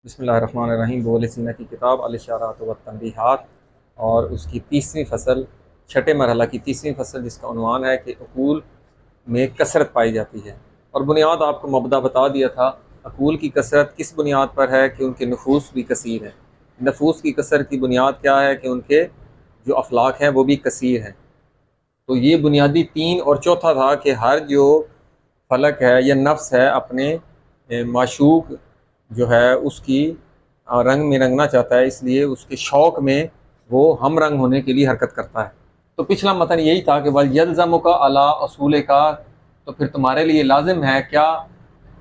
بسم اللہ الرحمن الرحیم۔ بول سینہ کی کتاب الاشارات والتنبیہات اور اس کی تیسویں فصل، چھٹے مرحلہ کی تیسویں فصل، جس کا عنوان ہے کہ عقول میں کثرت پائی جاتی ہے۔ اور بنیاد آپ کو مبدا بتا دیا تھا، عقول کی کثرت کس بنیاد پر ہے کہ ان کے نفوس بھی کثیر ہیں۔ نفوس کی کثرت کی بنیاد کیا ہے کہ ان کے جو افلاک ہیں وہ بھی کثیر ہیں۔ تو یہ بنیادی تین، اور چوتھا تھا کہ ہر جو فلک ہے یا نفس ہے اپنے معشوق جو ہے اس کی رنگ میں رنگنا چاہتا ہے، اس لیے اس کے شوق میں وہ ہم رنگ ہونے کے لیے حرکت کرتا ہے۔ تو پچھلا متن یہی تھا کہ وَيَلْزَمُكَ عَلَىٰ أُصُولِكَ، تو پھر تمہارے لیے لازم ہے کیا،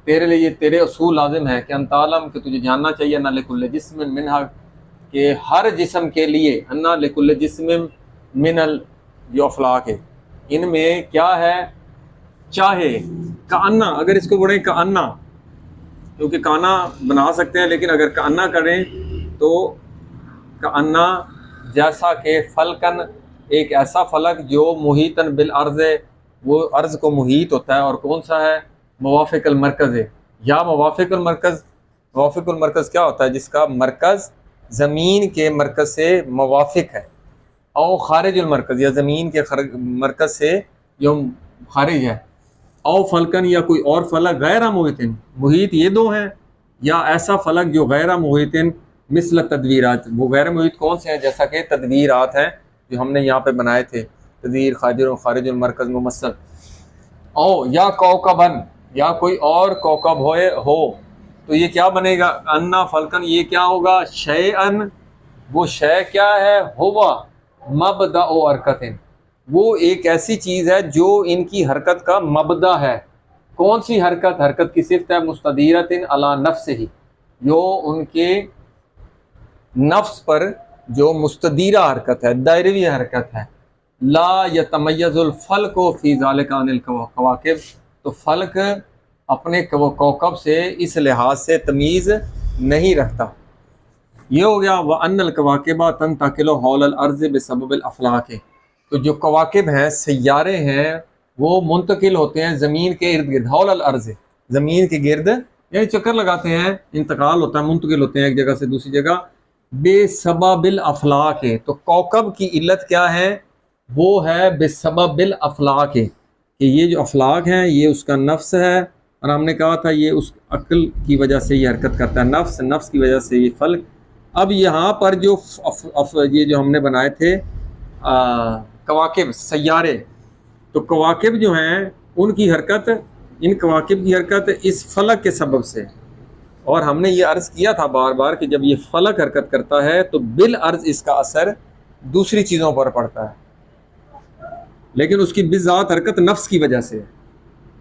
تیرے لیے تیرے اصول لازم ہے کہ ان تعلم، کہ تجھے جاننا چاہیے، نہ لِكُلِّ جِسْمٍ مِّنْهَا، کہ ہر جسم کے لیے، انا لِكُلِّ جِسْمٍ مِّنَ جو افلاک ہے ان میں کیا ہے، چاہے کانا، اگر اس کو بڑھیں کانا، کیونکہ کانا بنا سکتے ہیں لیکن اگر کانا کریں تو کانا جیسا کہ فلکن، ایک ایسا فلک جو محیطن بالارض، وہ ارض کو محیط ہوتا ہے، اور کون سا ہے، موافق المرکز ہے، یا موافق المرکز۔ موافق المرکز کیا ہوتا ہے؟ جس کا مرکز زمین کے مرکز سے موافق ہے، او خارج المرکز، یا زمین کے مرکز سے جو خارج ہے، او فلکن، یا کوئی اور فلک، غیر محیطن، محیط یہ دو ہیں، یا ایسا فلک جو غیر محیطن، مثل تدویرات، وہ غیر محیط کون سے ہیں؟ جیسا کہ تدویرات ہیں جو ہم نے یہاں پہ بنائے تھے، تدویر خارج المرکز ممثل، او یا کوکبن، یا کوئی اور کوکب ہو، تو یہ کیا بنے گا، انا فلکن، یہ کیا ہوگا، شیئن، وہ شے کیا ہے، ہوا مبدأ حرکت، وہ ایک ایسی چیز ہے جو ان کی حرکت کا مبدا ہے۔ کون سی حرکت؟ حرکت کی صفت ہے مستدیرۃ علی نفسہ، جو ان کے نفس پر جو مستدیرہ حرکت ہے، دائروی حرکت ہے۔ لا یتمیز الفلک فی ذلک عن الکواکب، تو فلک اپنے کوکب سے اس لحاظ سے تمیز نہیں رکھتا۔ یہ ہو گیا وَأَنَّ الْكَوَاكِبَ تَنْتَقِلُ حَوْلَ الْأَرْضِ بِسَبَبِ الْأَفْلَاقِ، تو جو کواکب ہیں، سیارے ہیں، وہ منتقل ہوتے ہیں زمین کے ارد گرد، حول الارض، زمین کے گرد، یعنی چکر لگاتے ہیں، انتقال ہوتا ہے، منتقل ہوتے ہیں ایک جگہ سے دوسری جگہ، بے سبب الافلاق، تو کوكب کی علت کیا ہے، وہ ہے بے سبب الافلاق، کہ یہ جو افلاق ہیں یہ اس کا نفس ہے، اور ہم نے کہا تھا یہ اس عقل کی وجہ سے یہ حرکت کرتا ہے، نفس کی وجہ سے یہ فلک۔ اب یہاں پر جو یہ جو ہم نے بنائے تھے کواکب، سیارے، تو کواکب جو ہیں ان کی حرکت، ان کواکب کی حرکت اس فلک کے سبب سے، اور ہم نے یہ عرض کیا تھا بار بار کہ جب یہ فلک حرکت کرتا ہے تو بالعرض اس کا اثر دوسری چیزوں پر پڑتا ہے، لیکن اس کی بذات حرکت نفس کی وجہ سے ہے۔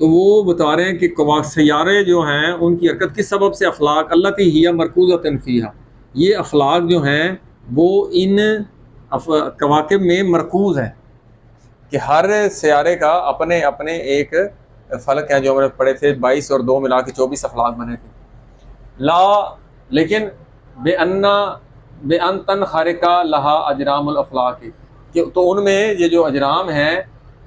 تو وہ بتا رہے ہیں کہ سیارے جو ہیں ان کی حرکت کس سبب سے، افلاق التی ہی مرکوزۃ فیہا، یہ افلاق جو ہیں وہ ان کواکب میں مرکوز ہیں، کہ ہر سیارے کا اپنے اپنے ایک فلک ہیں، جو ہم نے پڑھے تھے 22 اور 2 ملا کے 24 افلاق بنے تھے۔ لا لیکن بے ان تنخرق لہا اجرام الافلاق، تو ان میں یہ جو اجرام ہیں،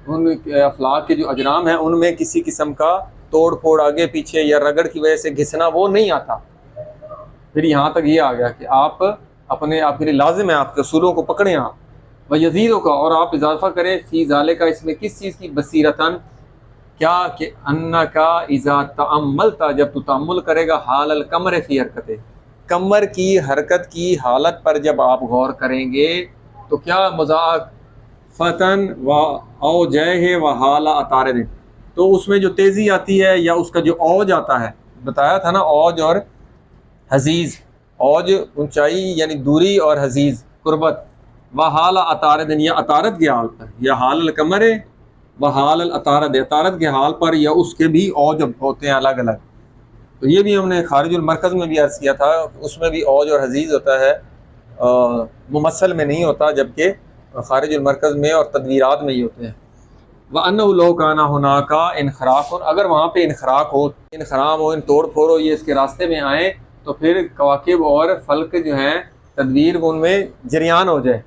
ان افلاق کے جو اجرام ہیں ان میں کسی قسم کا توڑ پھوڑ، آگے پیچھے یا رگڑ کی وجہ سے گھسنا وہ نہیں آتا۔ پھر یہاں تک یہ آ گیا کہ آپ اپنے آپ کے لیے لازم ہے آپ کے اصولوں کو پکڑیں آپ، ویزیدوں کا، اور آپ اضافہ کریں فی ذالک، اس میں کس چیز کی، بصیرتن، کیا کہ انکا اذا تأملتا، جب تو تأمل کرے گا، حال القمر فی حرکت، قمر کی حرکت کی حالت پر جب آپ غور کریں گے تو کیا، مضاعف فتن و او جہ و حال عطارد، تو اس میں جو تیزی آتی ہے یا اس کا جو اوج آتا ہے، بتایا تھا نا، اوج اور حزیز، اوج اونچائی یعنی دوری، اور حزیز قربت، و حال عطارد، یا عطارد کے حال پر، یا حال القمر و حال العطارد، عطارد کے حال پر، یا اس کے بھی اوج ہوتے ہیں الگ الگ۔ تو یہ بھی ہم نے خارج المرکز میں بھی عرض کیا تھا، اس میں بھی اوج اور حزیز ہوتا ہے، ممثل میں نہیں ہوتا، جبکہ خارج المرکز میں اور تدویرات میں ہی ہوتے ہیں۔ وَأَنَّهُ لَوْ كَانَ هُنَاكَ انخراق، اگر وہاں پہ انخراق ہو، انخرام ہو، ان توڑ پھوڑ ہو، یہ اس کے راستے میں آئیں، تو پھر کواکب اور فلک جو ہیں تدویر ان میں جریان ہو جائے،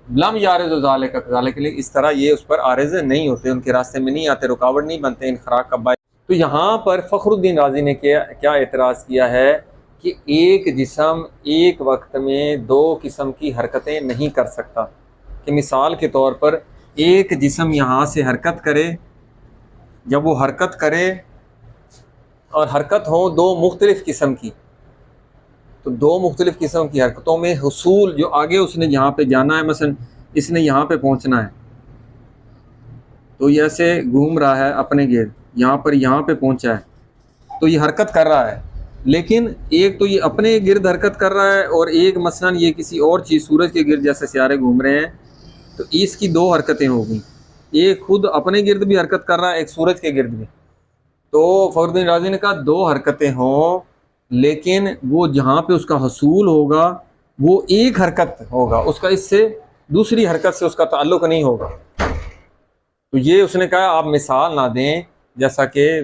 لم یارز ذالک کذالک، اس طرح یہ اس پر عارض نہیں ہوتے، ان کے راستے میں نہیں آتے، رکاوٹ نہیں بنتے انخراق کا باعث۔ تو یہاں پر فخر الدین رازی نے کیا اعتراض کیا ہے کہ ایک جسم ایک وقت میں دو قسم کی حرکتیں نہیں کر سکتا، کہ مثال کے طور پر ایک جسم یہاں سے حرکت کرے، جب وہ حرکت کرے اور حرکت ہو دو مختلف قسم کی، تو دو مختلف قسم کی حرکتوں میں حصول جو آگے اس نے یہاں پہ جانا ہے، مثلا اس نے یہاں پہ پہنچنا ہے تو یہ ایسے گھوم رہا ہے اپنے گرد، یہاں پہ پہنچا ہے تو یہ حرکت کر رہا ہے، لیکن ایک تو یہ اپنے گرد حرکت کر رہا ہے اور ایک مثلا یہ کسی اور چیز سورج کے گرد جیسے سیارے گھوم رہے ہیں، تو اس کی دو حرکتیں ہو گئیں، ایک خود اپنے گرد بھی حرکت کر رہا ہے، ایک سورج کے گرد بھی۔ تو فخر الدین رازی نے کہا دو حرکتیں ہوں لیکن وہ جہاں پہ اس کا حصول ہوگا وہ ایک حرکت ہوگا، اس کا اس سے دوسری حرکت سے اس کا تعلق نہیں ہوگا۔ تو یہ اس نے کہا آپ مثال نہ دیں، جیسا کہ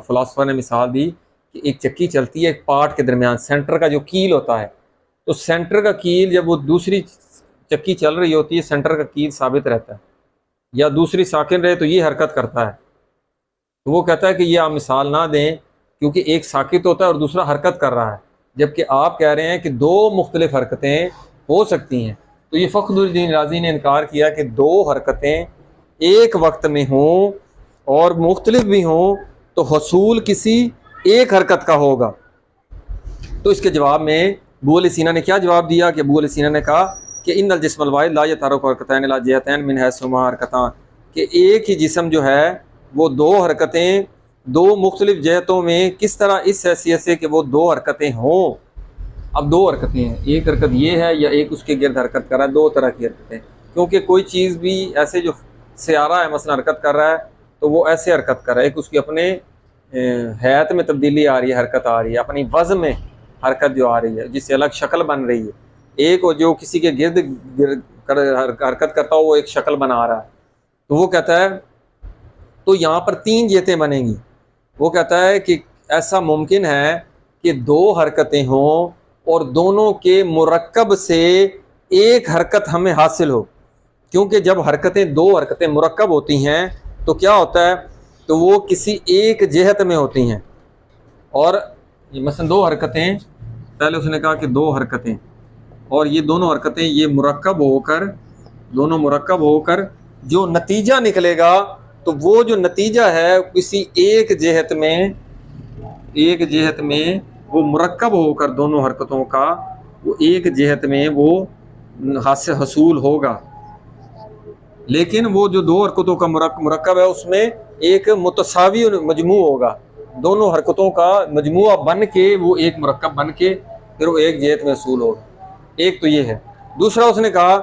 فلاسفر نے مثال دی کہ ایک چکی چلتی ہے ایک پارٹ کے درمیان، سینٹر کا جو کیل ہوتا ہے، تو سینٹر کا کیل جب وہ دوسری چکی چل رہی ہوتی ہے سینٹر کا کیل ثابت رہتا ہے، یا دوسری ساکن رہے تو یہ حرکت کرتا ہے۔ تو وہ کہتا ہے کہ یہ آپ مثال نہ دیں کیونکہ ایک ساکت ہوتا ہے اور دوسرا حرکت کر رہا ہے، جبکہ آپ کہہ رہے ہیں کہ دو مختلف حرکتیں ہو سکتی ہیں۔ تو یہ فخر الدین رازی نے انکار کیا کہ دو حرکتیں ایک وقت میں ہوں اور مختلف بھی ہوں تو حصول کسی ایک حرکت کا ہوگا۔ تو اس کے جواب میں ابو علی سینا نے کیا جواب دیا کہ ابو علی سینا نے کہا کہ ان الجسم الواحد لا یتحرک حرکتین لا جہتین من حیث ہما حرکتان، کہ ایک ہی جسم جو ہے وہ دو حرکتیں دو مختلف جہتوں میں کس طرح اس حیثیت سے کہ وہ دو حرکتیں ہوں۔ اب دو حرکتیں ہیں، ایک حرکت یہ ہے یا ایک اس کے گرد حرکت کر رہا ہے، دو طرح کی حرکتیں، کیونکہ کوئی چیز بھی ایسے جو سیارہ ہے مثلا حرکت کر رہا ہے تو وہ ایسے حرکت کر رہا ہے، ایک اس کی اپنے حیات میں تبدیلی آ رہی ہے، حرکت آ رہی ہے، اپنی وزن میں حرکت جو آ رہی ہے جس سے الگ شکل بن رہی ہے، ایک جو کسی کے گرد حرکت کرتا ہو وہ ایک شکل بنا رہا ہے۔ تو وہ کہتا ہے تو یہاں پر تین جہتیں بنیں گی۔ وہ کہتا ہے کہ ایسا ممکن ہے کہ دو حرکتیں ہوں اور دونوں کے مرکب سے ایک حرکت ہمیں حاصل ہو، کیونکہ جب دو حرکتیں مرکب ہوتی ہیں تو کیا ہوتا ہے، تو وہ کسی ایک جہت میں ہوتی ہیں، اور مثلا دو حرکتیں، پہلے اس نے کہا کہ دو حرکتیں اور یہ دونوں حرکتیں یہ دونوں مرکب ہو کر جو نتیجہ نکلے گا تو وہ جو نتیجہ ہے کسی ایک جہت میں وہ مرکب ہو کر دونوں حرکتوں کا وہ ایک جہت میں وہ حصول ہوگا، لیکن وہ جو دو حرکتوں کا مرکب ہے اس میں ایک متساوی مجموع ہوگا، دونوں حرکتوں کا مجموعہ بن کے وہ ایک مرکب بن کے پھر وہ ایک جہت میں حصول ہوگا۔ ایک تو یہ ہے۔ دوسرا اس نے کہا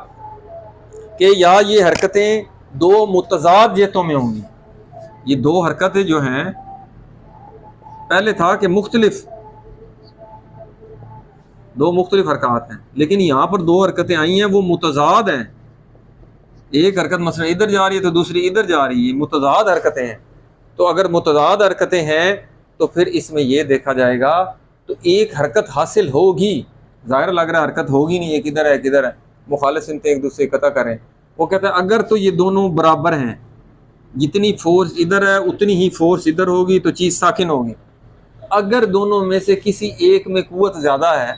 کہ یا یہ حرکتیں دو متضاد جہتوں میں ہوں گی، یہ دو حرکتیں جو ہیں پہلے تھا کہ دو مختلف حرکات ہیں، لیکن یہاں پر دو حرکتیں آئی ہیں وہ متضاد ہیں، ایک حرکت مثلا ادھر جا رہی ہے تو دوسری ادھر جا رہی ہے، متضاد حرکتیں ہیں۔ تو اگر متضاد حرکتیں ہیں تو پھر اس میں یہ دیکھا جائے گا تو ایک حرکت حاصل ہوگی، ظاہر لگ رہا ہے حرکت ہوگی نہیں، ایک ادھر ہے ایک ادھر ہے، مخالف سمتیں ایک دوسرے قطع کریں۔ وہ کہتا ہے اگر تو یہ دونوں برابر ہیں، جتنی فورس ادھر ہے اتنی ہی فورس ادھر ہوگی تو چیز ساکن ہوگی، اگر دونوں میں سے کسی ایک میں قوت زیادہ ہے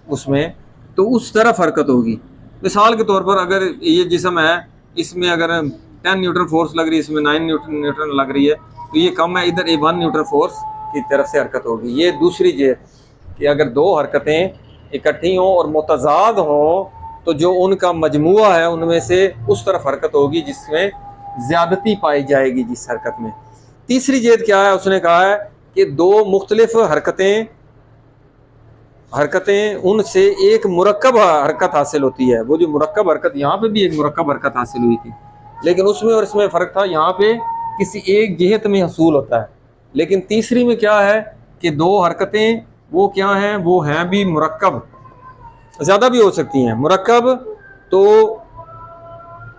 اس میں تو اس طرف حرکت ہوگی۔ مثال کے طور پر اگر یہ جسم ہے اس میں اگر 10 نیوٹن فورس لگ رہی ہے، اس میں 9 نیوٹن لگ رہی ہے تو یہ کم ہے، ادھر 1 نیوٹن فورس کی طرف سے حرکت ہوگی۔ یہ دوسری جہت کہ اگر دو حرکتیں اکٹھی ہوں اور متضاد ہوں تو جو ان کا مجموعہ ہے ان میں سے اس طرف حرکت ہوگی جس میں زیادتی پائی جائے گی جس حرکت میں۔ تیسری جہت کیا ہے، اس نے کہا ہے کہ دو مختلف حرکتیں ان سے ایک مرکب حرکت حاصل ہوتی ہے۔ وہ جو مرکب حرکت یہاں پہ بھی ایک مرکب حرکت حاصل ہوئی تھی، لیکن اس میں اور اس میں فرق تھا، یہاں پہ کسی ایک جہت میں حصول ہوتا ہے، لیکن تیسری میں کیا ہے کہ دو حرکتیں وہ کیا ہیں، وہ ہیں بھی مرکب، زیادہ بھی ہو سکتی ہیں مرکب، تو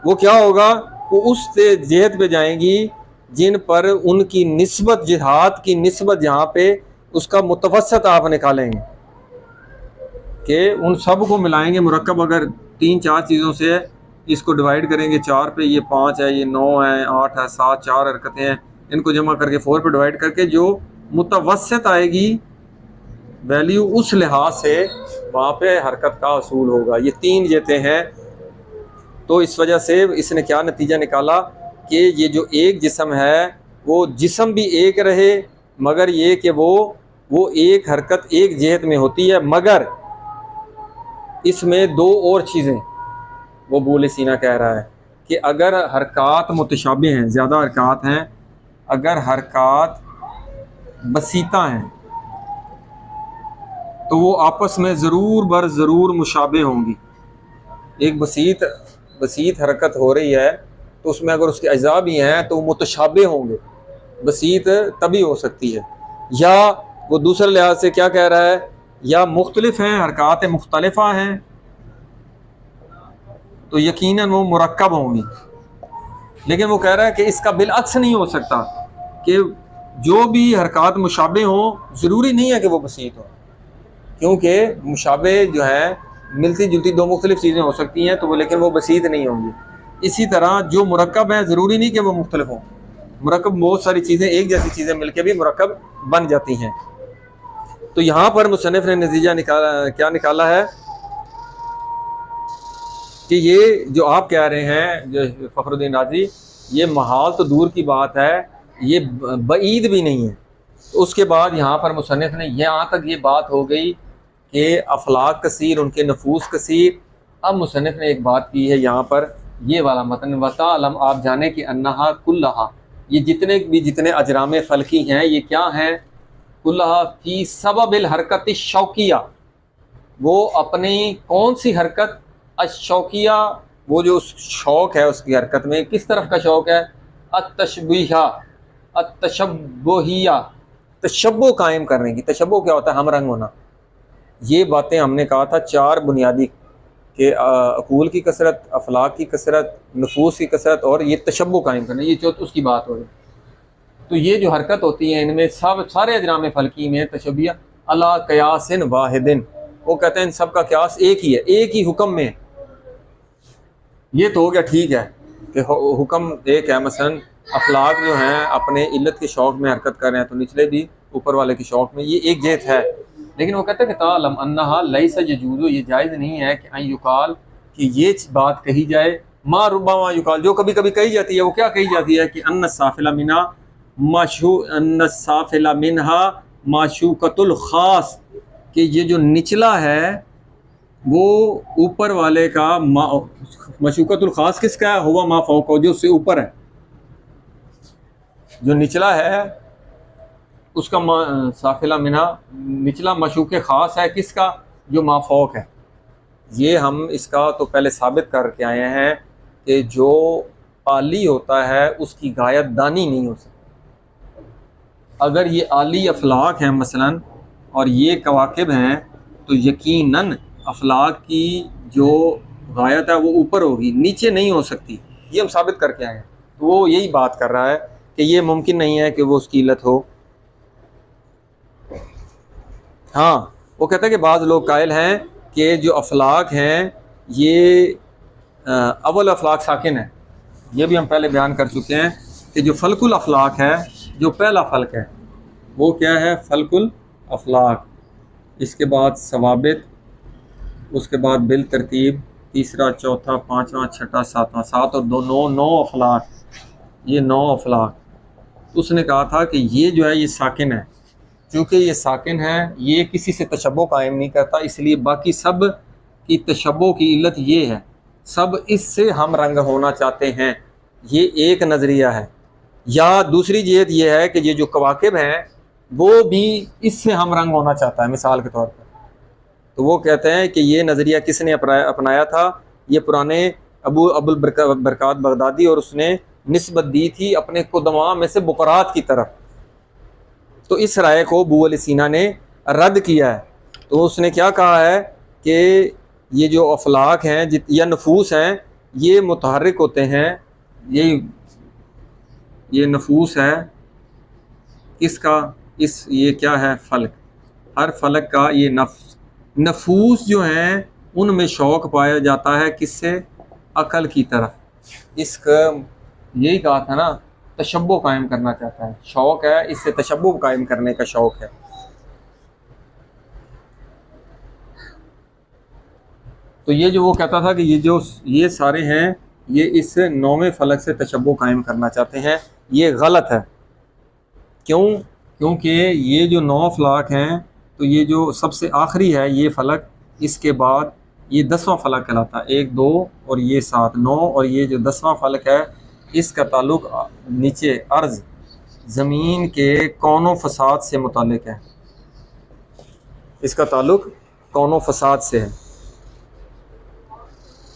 وہ کیا ہوگا، وہ اس سے جہت پہ جائیں گی جن پر ان کی نسبت، جہات کی نسبت جہاں پہ اس کا متوسط آپ نکالیں گے کہ ان سب کو ملائیں گے، مرکب اگر 3-4 چیزوں سے اس کو ڈیوائیڈ کریں گے 4 پہ، یہ 5 ہے، یہ 9 ہے، 8 ہے، 7، 4 حرکتیں ہیں، ان کو جمع کر کے 4 پہ ڈیوائیڈ کر کے جو متوسط آئے گی ویلیو اس لحاظ سے وہاں پہ حرکت کا حصول ہوگا. یہ 3 جہتیں ہیں. تو اس وجہ سے اس نے کیا نتیجہ نکالا کہ یہ جو ایک جسم ہے وہ جسم بھی ایک رہے، مگر یہ کہ وہ ایک حرکت ایک جہت میں ہوتی ہے، مگر اس میں 2 اور چیزیں وہ ابو علیہ سینا کہہ رہا ہے کہ اگر حرکات متشابہ ہیں، زیادہ حرکات ہیں، اگر حرکات بسیطہ ہیں تو وہ آپس میں ضرور بر ضرور مشابہ ہوں گی. ایک بسیط حرکت ہو رہی ہے تو اس میں اگر اس کے اجزاء بھی ہیں تو وہ متشابہ ہوں گے. بسیط تبھی ہو سکتی ہے. یا وہ دوسرے لحاظ سے کیا کہہ رہا ہے، یا مختلف ہیں، حرکات مختلفہ ہیں تو یقیناً وہ مرکب ہوں گی. لیکن وہ کہہ رہا ہے کہ اس کا بالعکس نہیں ہو سکتا کہ جو بھی حرکات مشابہ ہوں ضروری نہیں ہے کہ وہ بسیط ہوں، کیونکہ مشابہ جو ہے ملتی جلتی 2 مختلف چیزیں ہو سکتی ہیں تو وہ لیکن وہ بسیط نہیں ہوں گی. اسی طرح جو مرکب ہیں ضروری نہیں کہ وہ مختلف ہوں. مرکب بہت ساری چیزیں، ایک جیسی چیزیں مل کے بھی مرکب بن جاتی ہیں. تو یہاں پر مصنف نے نتیجہ کیا نکالا ہے کہ یہ جو آپ کہہ رہے ہیں جو فخر الدین رازی، یہ محال تو دور کی بات ہے، یہ بعید بھی نہیں ہے. تو اس کے بعد یہاں پر مصنف نے یہاں تک یہ بات ہو گئی کہ افلاک کثیر، ان کے نفوس کثیر. اب مصنف نے ایک بات کی ہے یہاں پر، یہ والا متن وَتَعْلَمْ، آپ جانیں کہ انہا کلہا، یہ جتنے اجرام فلکی ہیں یہ کیا ہیں، کلہا فی سبب الحرکت الشوقیہ، وہ اپنی کون سی حرکت، الشوقیہ، وہ جو شوق ہے اس کی حرکت میں، کس طرف کا شوق ہے، التشبہیہ، تشبہ قائم کرنے کی. تشبہ کیا ہوتا ہے، ہم رنگ ہونا. یہ باتیں ہم نے کہا تھا 4 بنیادی، کہ عقول کی کثرت، افلاک کی کثرت، نفوس کی کثرت اور یہ تشبہ قائم کرنا، یہ چوتھ اس کی بات ہو رہی. تو یہ جو حرکت ہوتی ہے ان میں سارے اجرام فلکی میں تشبیہ علی قیاس واحد، وہ کہتے ہیں ان سب کا قیاس ایک ہی ہے، ایک ہی حکم میں. یہ تو ہو گیا ٹھیک ہے کہ حکم ایک ہے، مثلا افلاک جو ہیں اپنے علت کے شوق میں حرکت کر رہے ہیں تو نچلے بھی اوپر والے کے شوق میں، یہ ایک جہت ہے. لیکن وہ کہتے ہیں کہ تعلم انہا لیس یجوز، یہ جائز نہیں ہے کہ ان یقال، کہ یہ بات کہی جائے، ما ربما یقال، جو کبھی کبھی کہی جاتی ہے. وہ کیا کہی جاتی ہے کہ ان السافل منہا معشوقۃ الخاص، کہ یہ جو نچلا ہے وہ اوپر والے کا، معشوقۃ الخاص کس کا ہے، ہوا ما فوق، جو اس سے اوپر ہے. جو نچلا ہے اس کا سافلہ منہا، نچلا مشوق خاص ہے کس کا، جو ما فوق ہے. یہ ہم اس کا تو پہلے ثابت کر کے آئے ہیں کہ جو عالی ہوتا ہے اس کی غایت دانی نہیں ہو سکتی. اگر یہ عالی افلاک ہیں مثلا اور یہ کواکب ہیں تو یقیناً افلاک کی جو غایت ہے وہ اوپر ہوگی، نیچے نہیں ہو سکتی. یہ ہم ثابت کر کے آئے ہیں. تو وہ یہی بات کر رہا ہے کہ یہ ممکن نہیں ہے کہ وہ اس کی علت ہو. ہاں وہ کہتا ہے کہ بعض لوگ قائل ہیں کہ جو افلاک ہیں یہ اول افلاک ساکن ہے. یہ بھی ہم پہلے بیان کر چکے ہیں کہ جو فلک الافلاک ہے، جو پہلا فلک ہے وہ کیا ہے، فلک الافلاک، اس کے بعد ثوابت، اس کے بعد بالترتیب، تیسرا، چوتھا، پانچواں، چھٹا، ساتواں، 7 اور 2 9 افلاک. یہ 9 افلاک. اس نے کہا تھا کہ یہ جو ہے یہ ساکن ہے. چونکہ یہ ساکن ہے یہ کسی سے تشبہ قائم نہیں کرتا، اس لیے باقی سب کی تشبہ کی علت یہ ہے، سب اس سے ہم رنگ ہونا چاہتے ہیں. یہ ایک نظریہ ہے. یا دوسری جہت یہ ہے کہ یہ جو کواکب ہیں وہ بھی اس سے ہم رنگ ہونا چاہتا ہے، مثال کے طور پر. تو وہ کہتے ہیں کہ یہ نظریہ کس نے اپنایا تھا، یہ پرانے ابو البرکات بغدادی، اور اس نے نسبت دی تھی اپنے قدماء میں سے بقرات کی طرف. تو اس رائے کو ابو علیہ سینا نے رد کیا ہے. تو اس نے کیا کہا ہے کہ یہ جو افلاک ہیں یا نفوس ہیں یہ متحرک ہوتے ہیں. یہ نفوس ہے کس کا، یہ کیا ہے، فلک. ہر فلک کا یہ نفوس جو ہیں ان میں شوق پایا جاتا ہے کس سے، عقل کی طرف. اس کا یہی کہا تھا نا، تشبہ قائم کرنا چاہتا ہے، شوق ہے اس سے تشبہ قائم کرنے کا شوق ہے. تو یہ جو وہ کہتا تھا کہ یہ سارے ہیں یہ اس 9ویں فلک سے تشبہ قائم کرنا چاہتے ہیں، یہ غلط ہے۔ کیوں؟ کیونکہ یہ جو 9 افلاک ہیں تو یہ جو سب سے آخری ہے یہ فلک، اس کے بعد یہ 10واں فلک کہلاتا ہے، 1 2 اور یہ 7 9، اور یہ جو 10واں فلک ہے اس کا تعلق نیچے ارض زمین کے کون و فساد سے متعلق ہے، اس کا تعلق کون و فساد سے ہے۔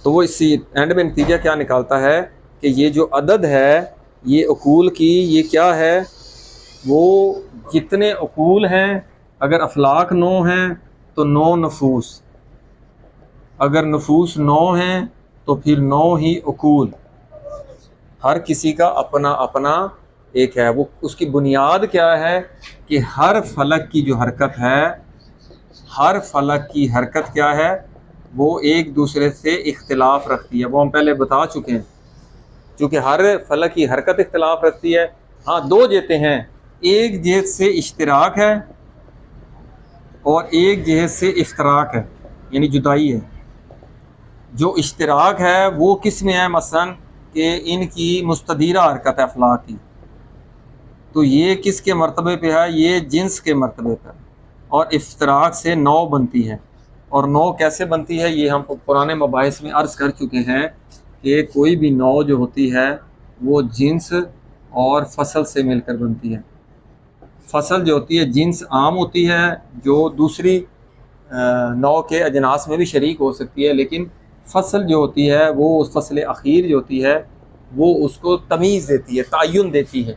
تو وہ اسی اینڈ میں نتیجہ کیا نکالتا ہے کہ یہ جو عدد ہے یہ عقول کی، یہ کیا ہے، وہ جتنے عقول ہیں، اگر افلاک 9 ہیں تو 9 نفوس، اگر نفوس 9 ہیں تو پھر 9 ہی عقول، ہر کسی کا اپنا اپنا ایک ہے۔ وہ اس کی بنیاد کیا ہے کہ ہر فلک کی جو حرکت ہے، ہر فلک کی حرکت کیا ہے، وہ ایک دوسرے سے اختلاف رکھتی ہے، وہ ہم پہلے بتا چکے ہیں، چونکہ ہر فلک کی حرکت اختلاف رکھتی ہے۔ ہاں 2 جہتیں ہیں، ایک جہت سے اشتراک ہے اور ایک جہت سے افتراق ہے، یعنی جدائی ہے۔ جو اشتراک ہے وہ کس میں ہے؟ مثلا کہ ان کی مستدیرہ حرکت ہے افلاک کی، تو یہ کس کے مرتبے پہ ہے؟ یہ جنس کے مرتبے پر، اور افتراق سے 9 بنتی ہے۔ اور 9 کیسے بنتی ہے یہ ہم پرانے مباحث میں عرض کر چکے ہیں کہ کوئی بھی 9 جو ہوتی ہے وہ جنس اور فصل سے مل کر بنتی ہے۔ فصل جو ہوتی ہے جنس عام ہوتی ہے جو دوسری 9 کے اجناس میں بھی شریک ہو سکتی ہے، لیکن فصل جو ہوتی ہے وہ فصل اخیر جو ہوتی ہے وہ اس کو تمیز دیتی ہے، تعین دیتی ہے۔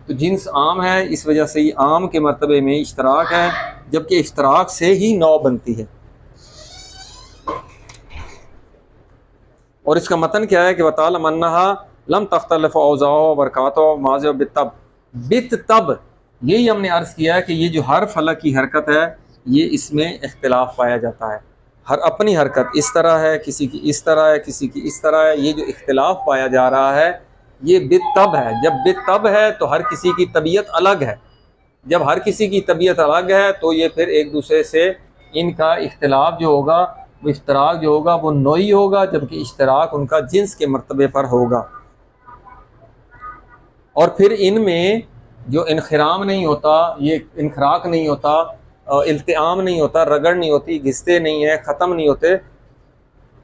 تو جنس عام ہے، اس وجہ سے یہ عام کے مرتبے میں اشتراک ہے، جبکہ افتراق سے ہی 9 بنتی ہے۔ اور اس کا متن کیا ہے کہ وَتَعْلَمْ أَنَّهَا لَمْ تَخْتَلِفُ أَوْزَاعُهَا وَبَرَكَاتُهَا وَمَازِهُ بِالطَّبْعِ بِالطَّبْعِ، یہی ہم نے عرض کیا ہے کہ یہ جو ہر فلک کی حرکت ہے یہ اس میں اختلاف پایا جاتا ہے، ہر اپنی حرکت اس طرح ہے، کسی کی اس طرح ہے، کسی کی اس طرح ہے، یہ جو اختلاف پایا جا رہا ہے یہ بالطبع ہے۔ جب بالطبع ہے تو ہر کسی کی طبیعت الگ ہے، جب ہر کسی کی طبیعت الگ ہے تو یہ پھر ایک دوسرے سے ان کا اختلاف جو ہوگا، وہ اشتراک جو ہوگا وہ نوعی ہوگا، جبکہ اشتراک ان کا جنس کے مرتبے پر ہوگا۔ اور پھر ان میں جو انخرام نہیں ہوتا، یہ انخراق نہیں ہوتا، التئام نہیں ہوتا، رگڑ نہیں ہوتی، گھستے نہیں ہیں، ختم نہیں ہوتے۔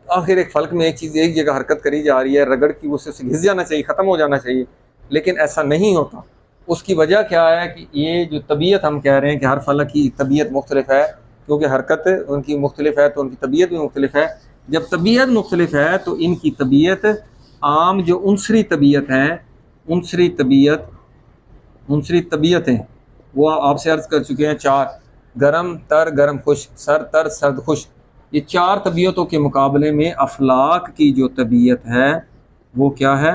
آخر ایک فلک میں ایک چیز ایک جگہ حرکت کری جا رہی ہے، رگڑ کی وہ سے گھس جانا چاہیے، ختم ہو جانا چاہیے، لیکن ایسا نہیں ہوتا۔ اس کی وجہ کیا ہے کہ یہ جو طبیعت ہم کہہ رہے ہیں کہ ہر فلک کی طبیعت مختلف ہے، کیونکہ حرکت ان کی مختلف ہے تو ان کی طبیعت بھی مختلف ہے۔ جب طبیعت مختلف ہے تو ان کی طبیعت عام جو عنصری طبیعت ہیں، عنصری طبیعتیں وہ آپ سے عرض کر چکے ہیں 4، گرم تر گرم خشک، سرد تر سرد خشک، یہ 4 طبیعتوں کے مقابلے میں افلاک کی جو طبیعت ہے وہ کیا ہے؟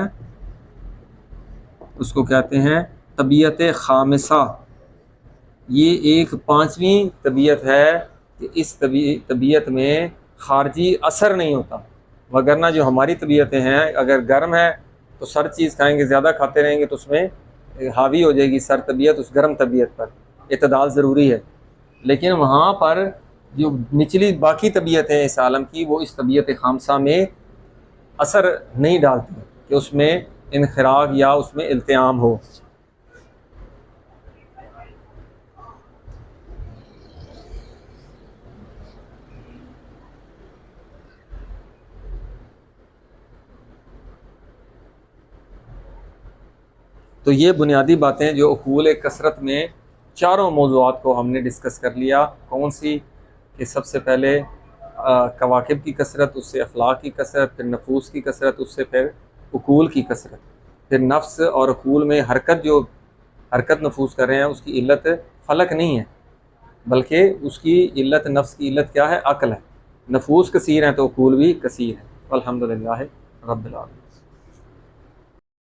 اس کو کہتے ہیں طبیعت خامسہ۔ یہ ایک 5ویں طبیعت ہے کہ اس طبیعت میں خارجی اثر نہیں ہوتا، وگرنہ جو ہماری طبیعتیں ہیں اگر گرم ہے تو سر چیز کھائیں گے، زیادہ کھاتے رہیں گے تو اس میں حاوی ہو جائے گی سر طبیعت اس گرم طبیعت پر، اعتدال ضروری ہے۔ لیکن وہاں پر جو نچلی باقی طبیعتیں اس عالم کی وہ اس طبیعت خامسہ میں اثر نہیں ڈالتی کہ اس میں انخراق یا اس میں التئام ہو۔ تو یہ بنیادی باتیں جو عقول کثرت میں 4 موضوعات کو ہم نے ڈسکس کر لیا۔ کون سی؟ کہ سب سے پہلے کواکب کی کثرت، اس سے افلاک کی کثرت، پھر نفوس کی کثرت، اس سے پھر عقول کی کثرت، پھر نفس اور عقول میں جو حرکت نفوس کر رہے ہیں اس کی علت فلک نہیں ہے، بلکہ اس کی علت، نفس کی علت کیا ہے؟ عقل ہے۔ نفوس کثیر ہیں تو عقول بھی کثیر ہے۔ الحمدللہ رب العالمین۔